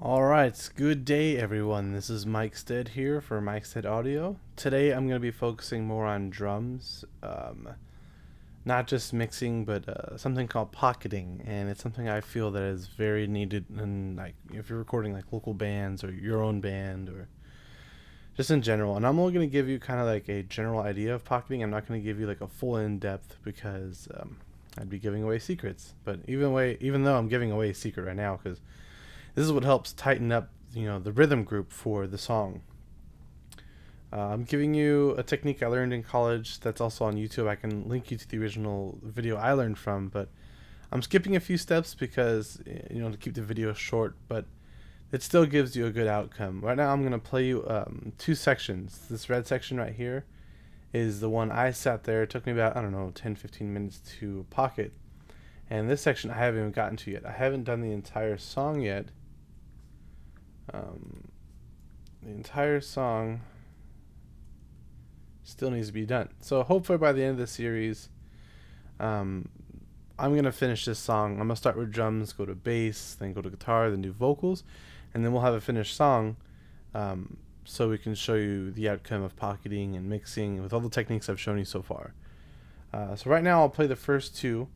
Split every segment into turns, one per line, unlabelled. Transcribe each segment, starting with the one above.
Alright, good day everyone. This is Mikestedt here for Mikestedt Audio. Today I'm going to be focusing more on drums, not just mixing, but something called pocketing, and it's something I feel that is very needed in, like, if you're recording like local bands or your own band or just in general. And I'm only going to give you kind of like a general idea of pocketing. I'm not going to give you like a full in-depth because I'd be giving away secrets. But even though I'm giving away a secret right now, because this is what helps tighten up, the rhythm group for the song. I'm giving you a technique I learned in college that's also on YouTube. I can link you to the original video I learned from, but I'm skipping a few steps because, to keep the video short, but it still gives you a good outcome. Right now I'm going to play you two sections. This red section right here is the one I sat there. It took me about, 10-15 minutes to pocket. And this section I haven't even gotten to yet. I haven't done the entire song yet. The entire song still needs to be done. So hopefully by the end of the series, I'm going to finish this song. I'm going to start with drums, go to bass, then go to guitar, then do vocals, and then we'll have a finished song so we can show you the outcome of pocketing and mixing with all the techniques I've shown you so far. So right now I'll play the first two.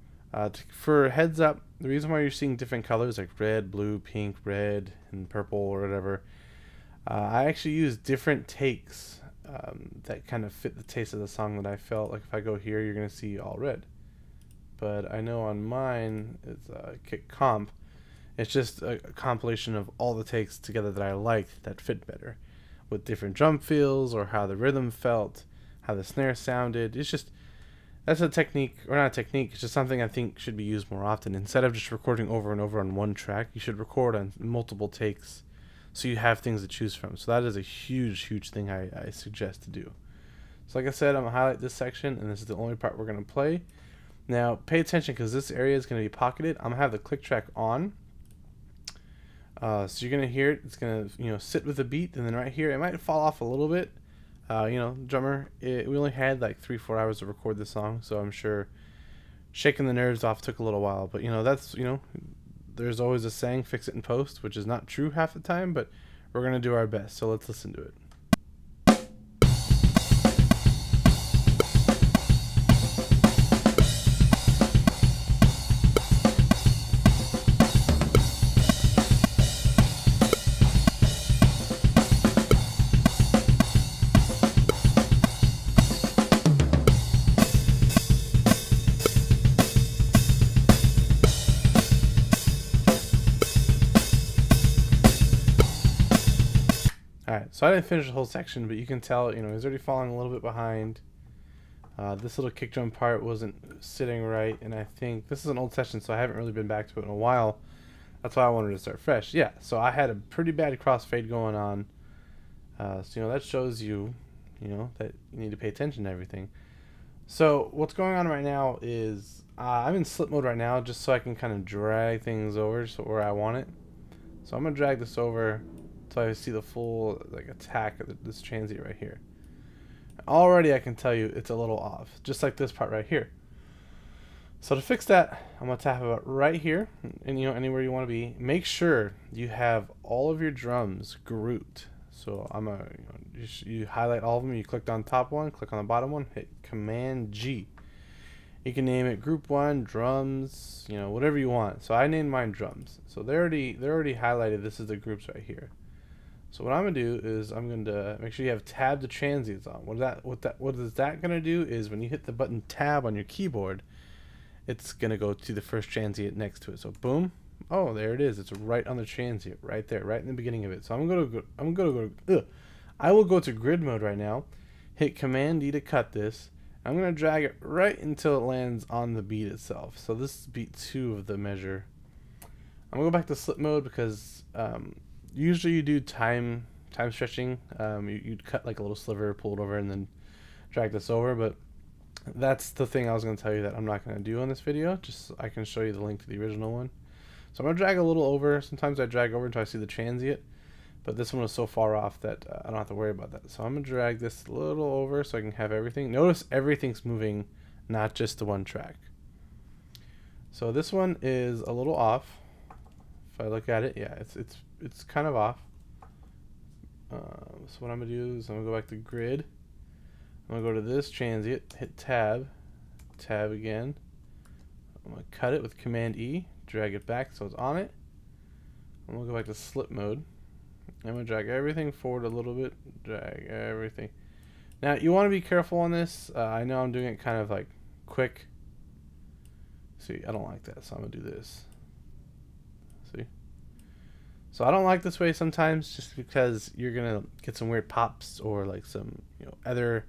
For heads up, the reason why you're seeing different colors like red, blue, pink, red, and purple or whatever, I actually use different takes that kind of fit the taste of the song that I felt. Like if I go here, you're going to see all red. But I know on mine, it's Kick Comp. It's just a compilation of all the takes together that I liked that fit better, with different drum feels or how the rhythm felt, how the snare sounded. That's a technique, or not a technique, it's just something I think should be used more often. Instead of just recording over and over on one track, you should record on multiple takes so you have things to choose from. So that is a huge thing I suggest to do. So like I said, I'm going to highlight this section, and this is the only part we're going to play. Now, pay attention because this area is going to be pocketed. I'm going to have the click track on. So you're going to hear it. It's going to sit with the beat, and then right here, it might fall off a little bit. Drummer, we only had like 3-4 hours to record this song, so I'm sure shaking the nerves off took a little while. But that's there's always a saying, fix it in post, which is not true half the time, but we're gonna do our best. So let's listen to it. Alright, so I didn't finish the whole section, but you can tell, he's already falling a little bit behind. This little kick drum part wasn't sitting right, and I think this is an old session, so I haven't really been back to it in a while. That's why I wanted to start fresh. Yeah, so I had a pretty bad crossfade going on. So, that shows you, that you need to pay attention to everything. So, what's going on right now is, I'm in slip mode right now, just so I can kind of drag things over so where I want it. So I'm going to drag this over so I see the full attack of this transient right here. Already I can tell you it's a little off, just like this part right here. So to fix that, I'm going to tap about right here, and anywhere you want to be. Make sure you have all of your drums grouped. So I'm going to, you highlight all of them, you click on top one, click on the bottom one, hit Command G. You can name it Group 1, Drums, whatever you want. So I named mine Drums. So they're already highlighted. This is the groups right here. So what I'm gonna do is I'm going to make sure you have Tab to transients on. What is that gonna do is when you hit the button Tab on your keyboard, it's gonna go to the first transient next to it. So boom, oh there it is. It's right on the transient, right there, right in the beginning of it. So I will go to grid mode right now. Hit Command D to cut this. I'm gonna drag it right until it lands on the beat itself. So this is beat 2 of the measure. I'm gonna go back to slip mode because usually you do time stretching. You'd cut like a little sliver, pull it over, and then drag this over. But that's the thing I was going to tell you that I'm not going to do on this video. Just so I can show you the link to the original one. So I'm going to drag a little over. Sometimes I drag over until I see the transient. But this one was so far off that I don't have to worry about that. So I'm going to drag this a little over so I can have everything. Notice everything's moving, not just the one track. So this one is a little off. If I look at it, yeah, it's kind of off. So what I'm gonna do is I'm gonna go back to grid. I'm gonna go to this transient, hit tab, tab again. I'm gonna cut it with Command E, drag it back so it's on it. I'm gonna go back to slip mode. I'm gonna drag everything forward a little bit, drag everything. Now you want to be careful on this. I know I'm doing it kind of like quick. See, I don't like that, so I'm gonna do this. See? So I don't like this way sometimes, just because you're gonna get some weird pops or like some, you know, other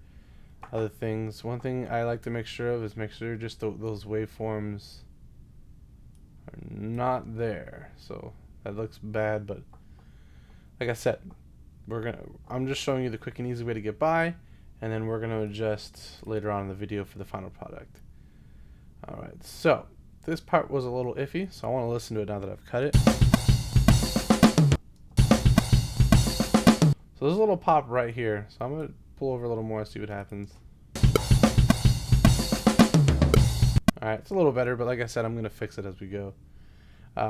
things. One thing I like to make sure of is make sure just those waveforms are not there. So that looks bad, but like I said, I'm just showing you the quick and easy way to get by, and then we're gonna adjust later on in the video for the final product. Alright, so this part was a little iffy, so I want to listen to it now that I've cut it. So there's a little pop right here, so I'm going to pull over a little more and see what happens. Alright, it's a little better, but like I said, I'm going to fix it as we go.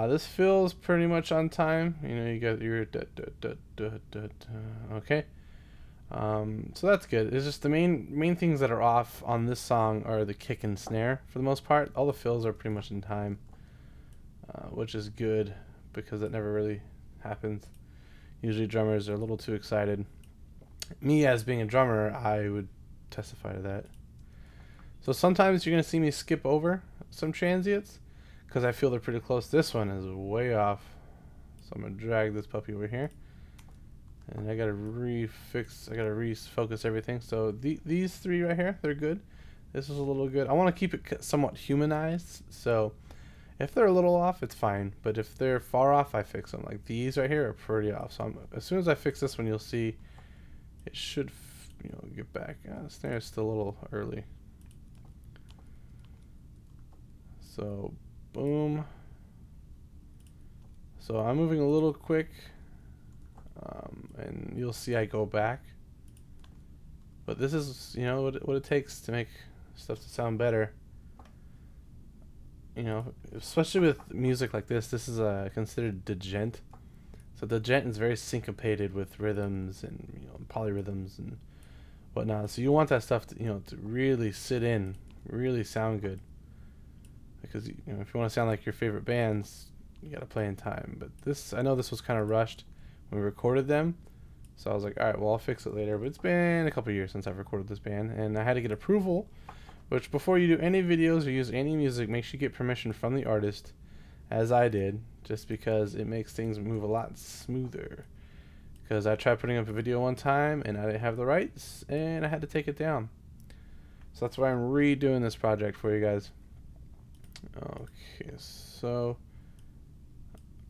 This feels pretty much on time. You know, you got your okay. So that's good. It's just the main things that are off on this song are the kick and snare for the most part. All the fills are pretty much in time, which is good because that never really happens. Usually drummers are a little too excited. Me as being a drummer, I would testify to that. So sometimes you're going to see me skip over some transients because I feel they're pretty close. This one is way off. So I'm going to drag this puppy over here. And I gotta refocus everything. So these three right here, they're good. This is a little good. I want to keep it somewhat humanized. So if they're a little off, it's fine. But if they're far off, I fix them. Like these right here are pretty off. So as soon as I fix this one, you'll see it should, you know, get back. The snare is still a little early. So boom. So I'm moving a little quick. And you'll see I go back, but this is, you know, what it takes to make stuff to sound better. You know, especially with music like this is considered djent. So djent is very syncopated with rhythms and, you know, polyrhythms and whatnot. So you want that stuff to, you know, to really sit in, really sound good. Because, you know, if you want to sound like your favorite bands, you gotta play in time. But this, I know this was kind of rushed when we recorded them, so I was like, alright, well, I'll fix it later. But it's been a couple years since I've recorded this band, and I had to get approval, which before you do any videos or use any music, make sure you get permission from the artist, as I did, just because it makes things move a lot smoother. Because I tried putting up a video one time and I didn't have the rights and I had to take it down. So that's why I'm redoing this project for you guys. Okay, so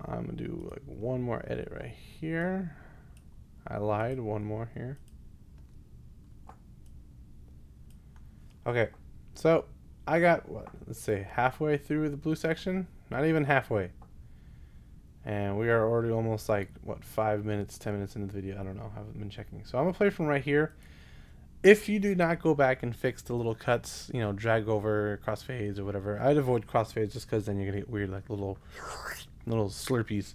I'm gonna do like one more edit right here. I lied, one more here. Okay, so I got, what, let's say halfway through the blue section, not even halfway, and we are already almost like, what, 5 minutes, 10 minutes into the video. I don't know, I haven't been checking. So I'm gonna play from right here. If you do not go back and fix the little cuts, you know, drag over, crossfades or whatever, I'd avoid crossfades just because then you're gonna get weird like little slurpees.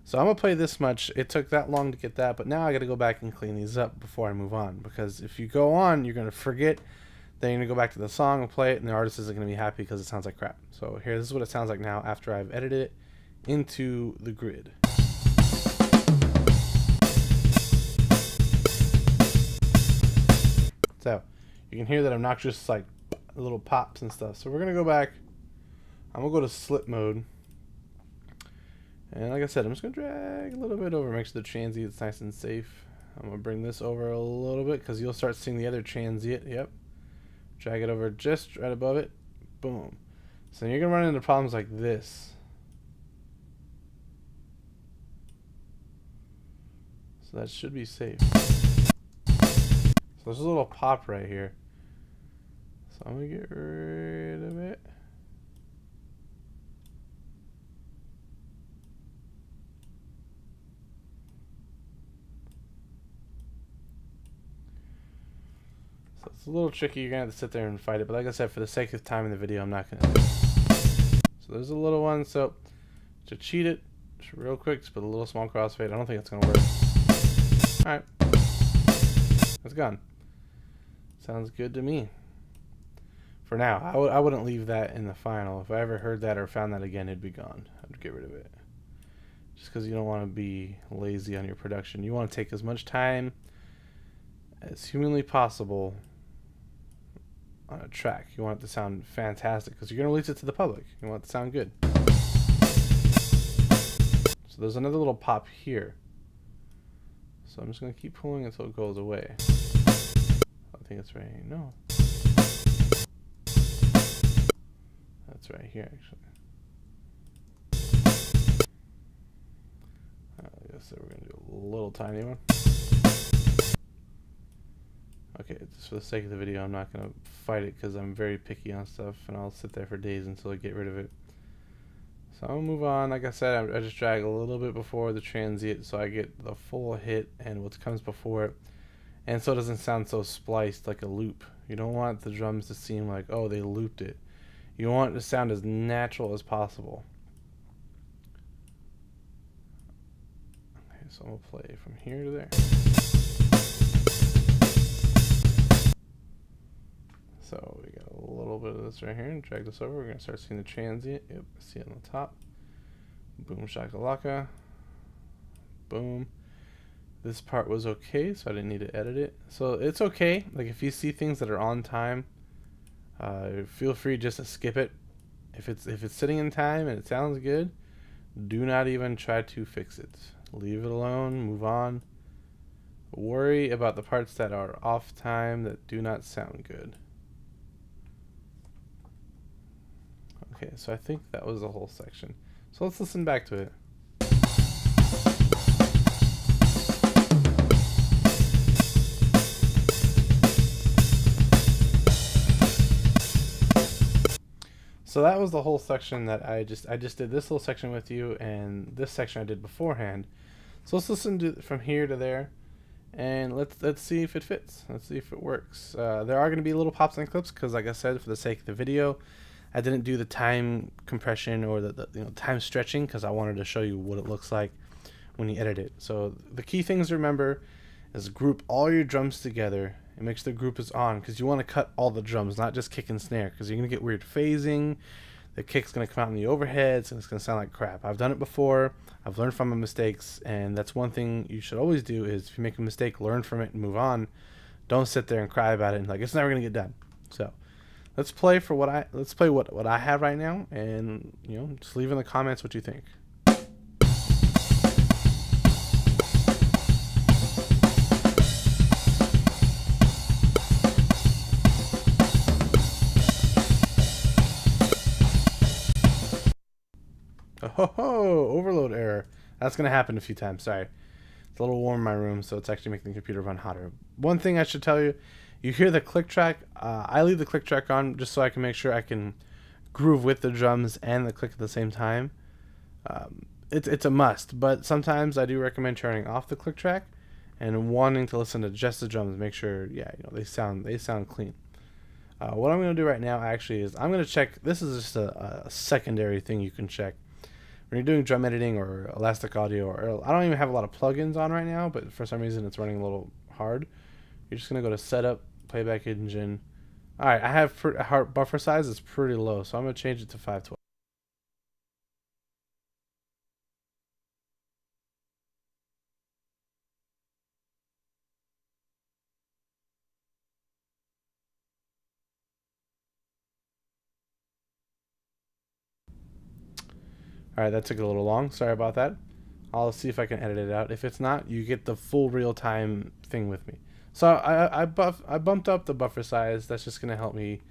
So I'm gonna play this much. It took that long to get that, but now I gotta go back and clean these up before I move on, because if you go on, you're gonna forget. Then you're gonna go back to the song and play it, and the artist isn't gonna be happy because it sounds like crap. So here, this is what it sounds like now after I've edited it into the grid. So you can hear that I'm not just like little pops and stuff. So we're gonna go back. I'm gonna go to slip mode. And like I said, I'm just going to drag a little bit over, make sure the transient's nice and safe. I'm going to bring this over a little bit because you'll start seeing the other transient. Yep. Drag it over just right above it. Boom. So you're going to run into problems like this. So that should be safe. So there's a little pop right here. So I'm going to get rid of it. It's a little tricky. You're gonna have to sit there and fight it, but like I said, for the sake of time in the video, I'm not gonna. So there's a little one. So to cheat it, Just real quick, just put a little small crossfade. I don't think it's gonna work. Alright. It's gone. Sounds good to me. For now, I wouldn't leave that in the final. If I ever heard that or found that again, it'd be gone. I'd get rid of it. Just because you don't want to be lazy on your production. You want to take as much time as humanly possible on a track. You want it to sound fantastic because you're going to release it to the public. You want it to sound good. So there's another little pop here. So I'm just going to keep pulling until it goes away. I think it's right here. No. That's right here, actually. I guess we're going to do a little tiny one. Okay, just for the sake of the video, I'm not going to fight it because I'm very picky on stuff, and I'll sit there for days until I get rid of it. So I'm going to move on. Like I said, I just drag a little bit before the transient so I get the full hit and what comes before it. And so it doesn't sound so spliced like a loop. You don't want the drums to seem like, oh, they looped it. You want it to sound as natural as possible. Okay, so I'm going to play from here to there. So we got a little bit of this right here, and drag this over. We're going to start seeing the transient. Yep, I see it on the top. Boom shakalaka. Boom. This part was okay, so I didn't need to edit it. So it's okay. Like if you see things that are on time, feel free just to skip it. If it's sitting in time and it sounds good, do not even try to fix it. Leave it alone. Move on. Worry about the parts that are off time that do not sound good. Okay, so I think that was the whole section. So let's listen back to it. So that was the whole section that I just did this little section with you, and this section I did beforehand. So let's listen to from here to there, and let's see if it fits. Let's see if it works. There are going to be little pops and clips because, like I said, for the sake of the video, I didn't do the time compression or the time stretching because I wanted to show you what it looks like when you edit it. So the key things to remember is group all your drums together and make sure the group is on, because you want to cut all the drums, not just kick and snare, because you're going to get weird phasing. The kick's going to come out in the overheads and it's going to sound like crap. I've done it before. I've learned from my mistakes, and that's one thing you should always do is if you make a mistake, learn from it and move on. Don't sit there and cry about it and like it's never going to get done. So let's play what I have right now, and just leave in the comments what you think. Oh, overload error. That's going to happen a few times. Sorry. It's a little warm in my room, so it's actually making the computer run hotter. One thing I should tell you, you hear the click track. I leave the click track on just so I can make sure I can groove with the drums and the click at the same time. It's a must, but sometimes I do recommend turning off the click track and wanting to listen to just the drums. Make sure, they sound clean. What I'm going to do right now actually is I'm going to check. This is just a secondary thing you can check when you're doing drum editing or Elastic Audio, or I don't even have a lot of plugins on right now, but for some reason it's running a little hard. You're just going to go to Setup, Playback Engine. Alright, I have heart buffer size is pretty low, so I'm going to change it to 512. Alright, that took a little long. Sorry about that. I'll see if I can edit it out. If it's not, you get the full real-time thing with me. So I bumped up the buffer size. That's just going to help me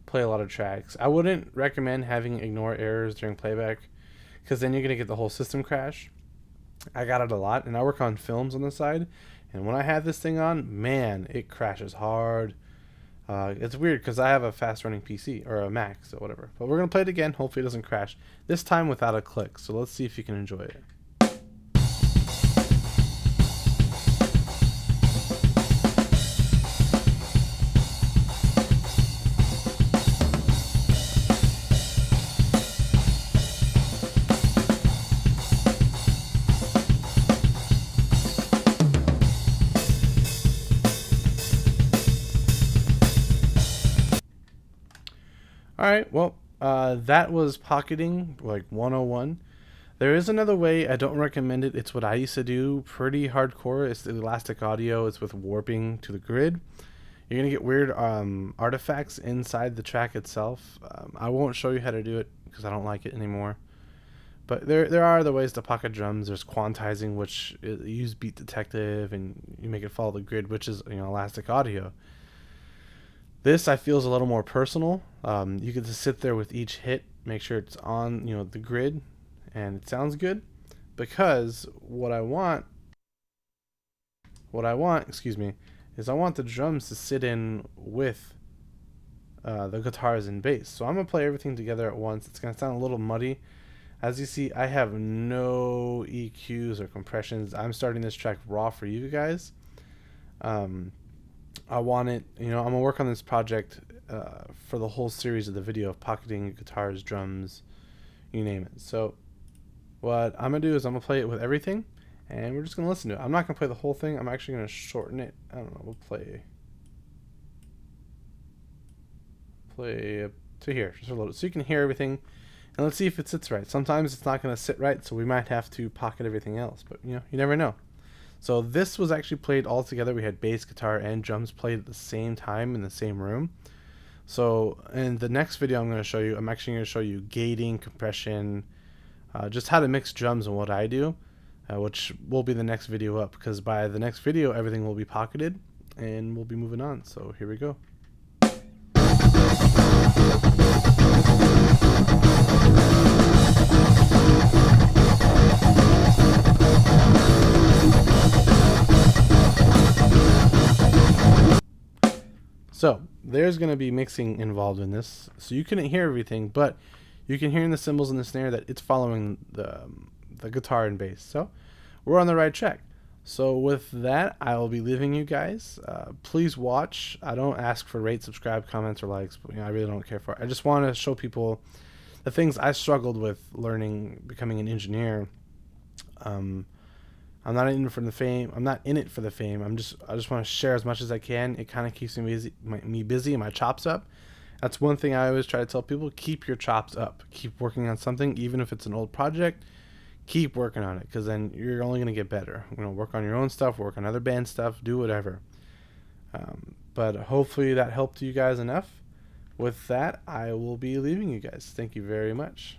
play a lot of tracks. I wouldn't recommend having ignore errors during playback, because then you're going to get the whole system crash. I got it a lot, and I work on films on the side, and when I have this thing on, man, it crashes hard. It's weird because I have a fast-running PC, or a Mac, so whatever. But we're going to play it again. Hopefully it doesn't crash. This time without a click, so let's see if you can enjoy it. All right, well, that was pocketing like 101. There is another way. I don't recommend it. It's what I used to do. Pretty hardcore. It's the elastic audio. It's with warping to the grid. You're gonna get weird artifacts inside the track itself. I won't show you how to do it because I don't like it anymore. But there are other ways to pocket drums. There's quantizing, which you use Beat Detective, and you make it follow the grid, which is elastic audio. This I feel is a little more personal. You get to sit there with each hit, make sure it's on the grid, and it sounds good. Because excuse me, is I want the drums to sit in with the guitars and bass. So I'm gonna play everything together at once. It's gonna sound a little muddy. As you see, I have no EQs or compressions. I'm starting this track raw for you guys. I want it, I'm gonna work on this project for the whole series of the video of pocketing guitars, drums, you name it. So what I'm gonna do is I'm gonna play it with everything, and we're just gonna listen to it. I'm not gonna play the whole thing. I'm actually gonna shorten it. I don't know. We'll play to here, just a little, so you can hear everything. And let's see if it sits right. Sometimes it's not going to sit right, so we might have to pocket everything else. But, you never know. So this was actually played all together. We had bass, guitar, and drums played at the same time in the same room. So in the next video I'm going to show you, I'm actually going to show you gating, compression, just how to mix drums and what I do, which will be the next video up. Because by the next video, everything will be pocketed, and we'll be moving on. So here we go. So there's going to be mixing involved in this, so you couldn't hear everything, but you can hear in the cymbals and the snare that it's following the guitar and bass. So we're on the right track. So with that, I will be leaving you guys. Please watch. I don't ask for rate, subscribe, comments, or likes, but I really don't care for it. I just want to show people the things I struggled with learning, becoming an engineer. I'm not in it for the fame. I'm not in it for the fame. I just want to share as much as I can. It kind of keeps me busy and my chops up. That's one thing I always try to tell people: keep your chops up. Keep working on something, even if it's an old project. Keep working on it, because then you're only gonna get better. Work on your own stuff, work on other band stuff, do whatever. But hopefully that helped you guys enough. With that, I will be leaving you guys. Thank you very much.